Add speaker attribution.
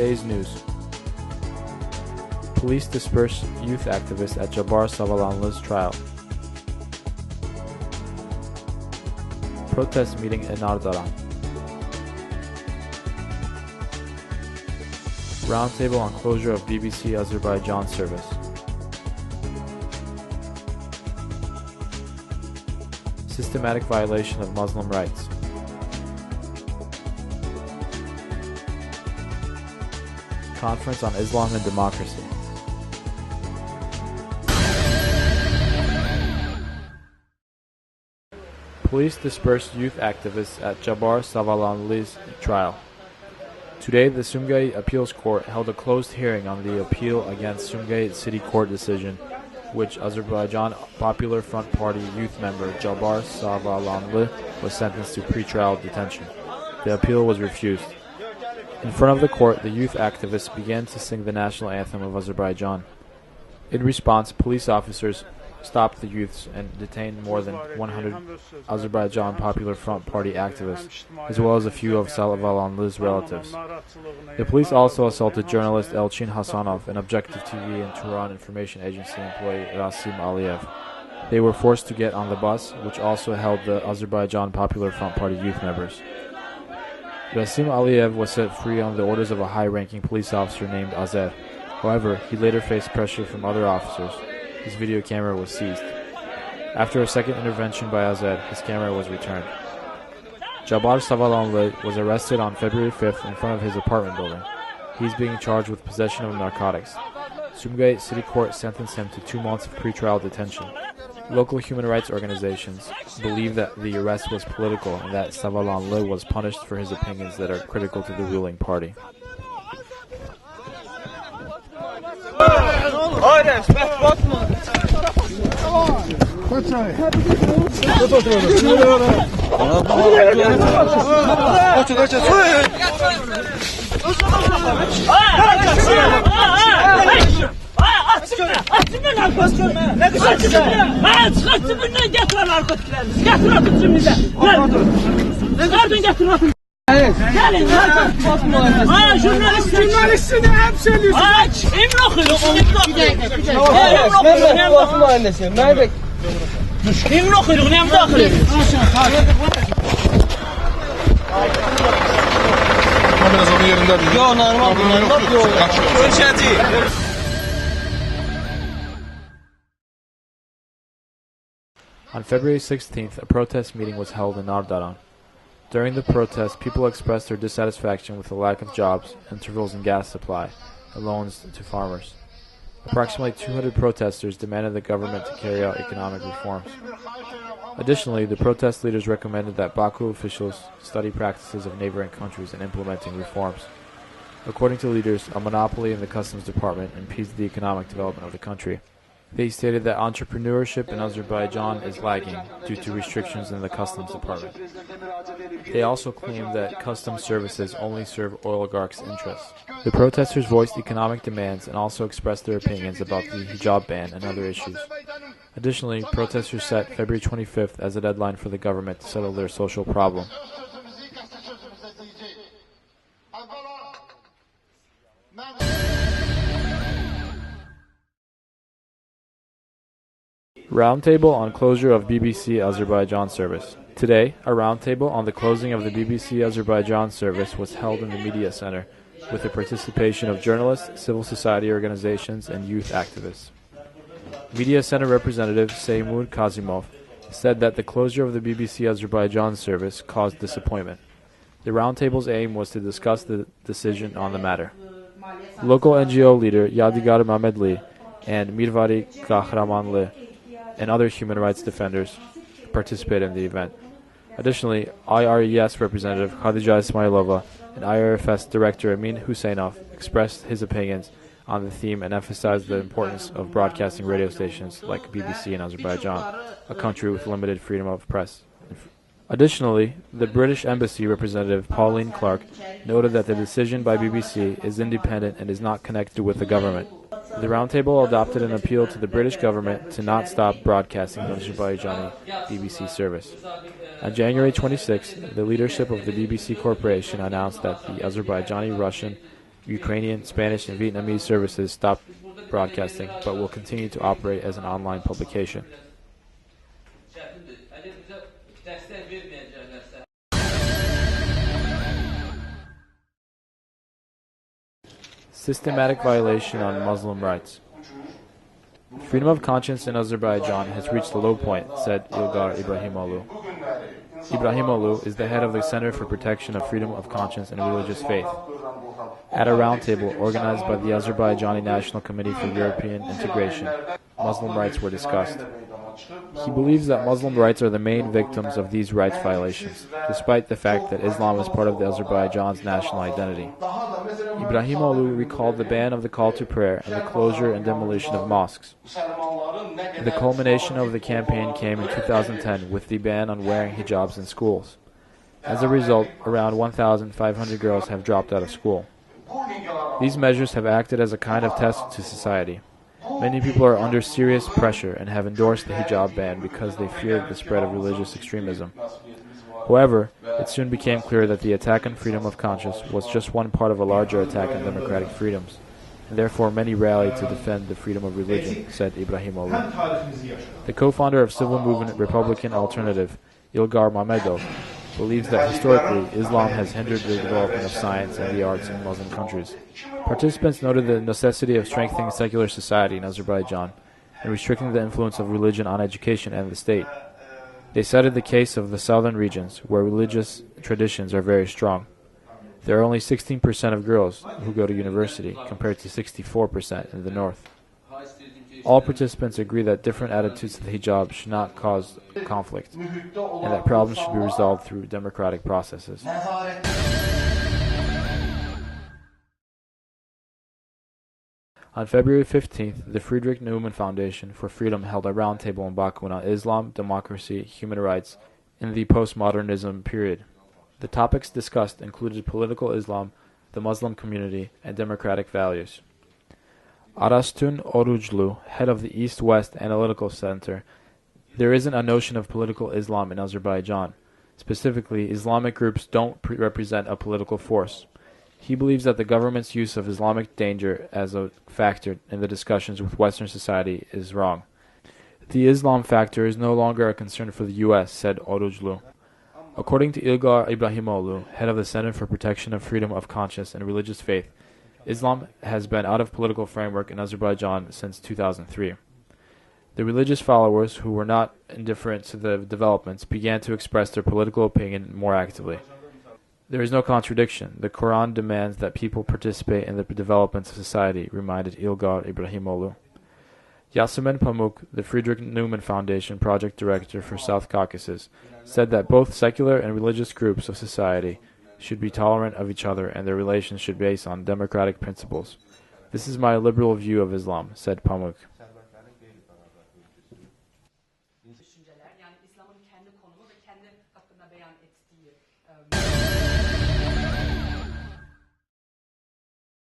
Speaker 1: Today's news. Police disperse youth activist at Jabbar Savalanlı's trial. Protest meeting in Ardahan. Roundtable on closure of BBC Azerbaijan service. Systematic violation of Muslim rights. Conference on Islam and Democracy. Police dispersed youth activists at Jabbar Savalanlı's trial. Today, the Sumgayit Appeals Court held a closed hearing on the appeal against Sumgayit City Court decision, which Azerbaijan Popular Front Party youth member Jabbar Savalanlı was sentenced to pretrial detention. The appeal was refused. In front of the court, the youth activists began to sing the national anthem of Azerbaijan. In response, police officers stopped the youths and detained more than 100 Azerbaijan Popular Front Party activists, as well as a few of Savalanlı's relatives. The police also assaulted journalist Elchin Hasanov and Objective TV and Turan Information Agency employee Rasim Aliyev. They were forced to get on the bus, which also held the Azerbaijan Popular Front Party youth members. Rasim Aliyev was set free on the orders of a high-ranking police officer named Azer. However, he later faced pressure from other officers. His video camera was seized. After a second intervention by Azer, his camera was returned. Jabbar Savalanlı was arrested on February 5th in front of his apartment building. He is being charged with possession of narcotics. Sumgayit City Court sentenced him to 2 months of pretrial detention. Local human rights organizations believe that the arrest was political and that Savalanlı was punished for his opinions that are critical to the ruling party.
Speaker 2: Jurnalistini hep söylüyorsun.
Speaker 3: Emin okuyorsun. Emin okuyorsun.
Speaker 2: Kameranın yerinde değil.
Speaker 3: Yo normal. Ölçeci.
Speaker 1: On February 16th, a protest meeting was held in Ardahan. During the protest, people expressed their dissatisfaction with the lack of jobs, intervals in gas supply, and loans to farmers. Approximately 200 protesters demanded the government to carry out economic reforms. Additionally, the protest leaders recommended that Baku officials study practices of neighboring countries in implementing reforms. According to leaders, a monopoly in the customs department impedes the economic development of the country. They stated that entrepreneurship in Azerbaijan is lagging due to restrictions in the customs department. They also claimed that customs services only serve oligarchs' interests. The protesters voiced economic demands and also expressed their opinions about the hijab ban and other issues. Additionally, protesters set February 25th as a deadline for the government to settle their social problem. Roundtable on closure of BBC Azerbaijan service. Today, a roundtable on the closing of the BBC Azerbaijan service was held in the Media Center with the participation of journalists, civil society organizations, and youth activists. Media Center representative Seymur Kazimov said that the closure of the BBC Azerbaijan service caused disappointment. The roundtable's aim was to discuss the decision on the matter. Local NGO leader Yadigar Mamedli and Mirvari Kahramanlı and other human rights defenders participated in the event. Additionally, IRES representative Khadija Ismailova and IRFS director Amin Husseinov expressed his opinions on the theme and emphasized the importance of broadcasting radio stations like BBC in Azerbaijan, a country with limited freedom of press. Additionally, the British Embassy representative Pauline Clark noted that the decision by BBC is independent and is not connected with the government. The roundtable adopted an appeal to the British government to not stop broadcasting the Azerbaijani BBC service. On January 26, the leadership of the BBC Corporation announced that the Azerbaijani Russian Ukrainian, Spanish, and Vietnamese services stopped broadcasting, but will continue to operate as an online publication. Systematic violation on Muslim rights. Freedom of conscience in Azerbaijan has reached a low point, said Ilgar Ibrahimoglu. Ibrahimoglu is the head of the Center for Protection of Freedom of Conscience and Religious Faith. At a roundtable organized by the Azerbaijani National Committee for European Integration, Muslim rights were discussed. He believes that Muslim rights are the main victims of these rights violations, despite the fact that Islam is part of Azerbaijan's national identity. Ibrahimoglu recalled the ban of the call to prayer and the closure and demolition of mosques. The culmination of the campaign came in 2010 with the ban on wearing hijabs in schools. As a result, around 1,500 girls have dropped out of school. These measures have acted as a kind of test to society. Many people are under serious pressure and have endorsed the hijab ban because they feared the spread of religious extremism. However, it soon became clear that the attack on freedom of conscience was just one part of a larger attack on democratic freedoms, and therefore many rallied to defend the freedom of religion, said Ibrahimoglu. The co-founder of civil movement Republican Alternative, Ilgar Mammadov, believes that historically Islam has hindered the development of science and the arts in Muslim countries. Participants noted the necessity of strengthening secular society in Azerbaijan and restricting the influence of religion on education and the state. They cited the case of the southern regions, where religious traditions are very strong. There are only 16% of girls who go to university, compared to 64% in the north. All participants agree that different attitudes to the hijab should not cause conflict, and that problems should be resolved through democratic processes. On February 15th, the Friedrich Naumann Foundation for Freedom held a roundtable in Baku on Islam, democracy, human rights in the postmodernism period. The topics discussed included political Islam, the Muslim community, and democratic values. Arastun Oruclu, head of the East-West Analytical Center, there isn't a notion of political Islam in Azerbaijan. Specifically, Islamic groups don't represent a political force. He believes that the government's use of Islamic danger as a factor in the discussions with Western society is wrong. The Islam factor is no longer a concern for the U.S., said Oruclu. According to Ilgar Ibrahimoglu, head of the Center for Protection of Freedom of Conscience and Religious Faith, Islam has been out of political framework in Azerbaijan since 2003. The religious followers, who were not indifferent to the developments, began to express their political opinion more actively. There is no contradiction. The Quran demands that people participate in the developments of society, reminded Ilgar Ibrahimoglu. Yasemin Pamuk, the Friedrich Naumann Foundation project director for South Caucasus, said that both secular and religious groups of society should be tolerant of each other and their relations should be based on democratic principles. This is my liberal view of Islam, said Pamuk.
Speaker 4: Yani İslam'ın kendi konumu ve kendi hakkında beyan ettiği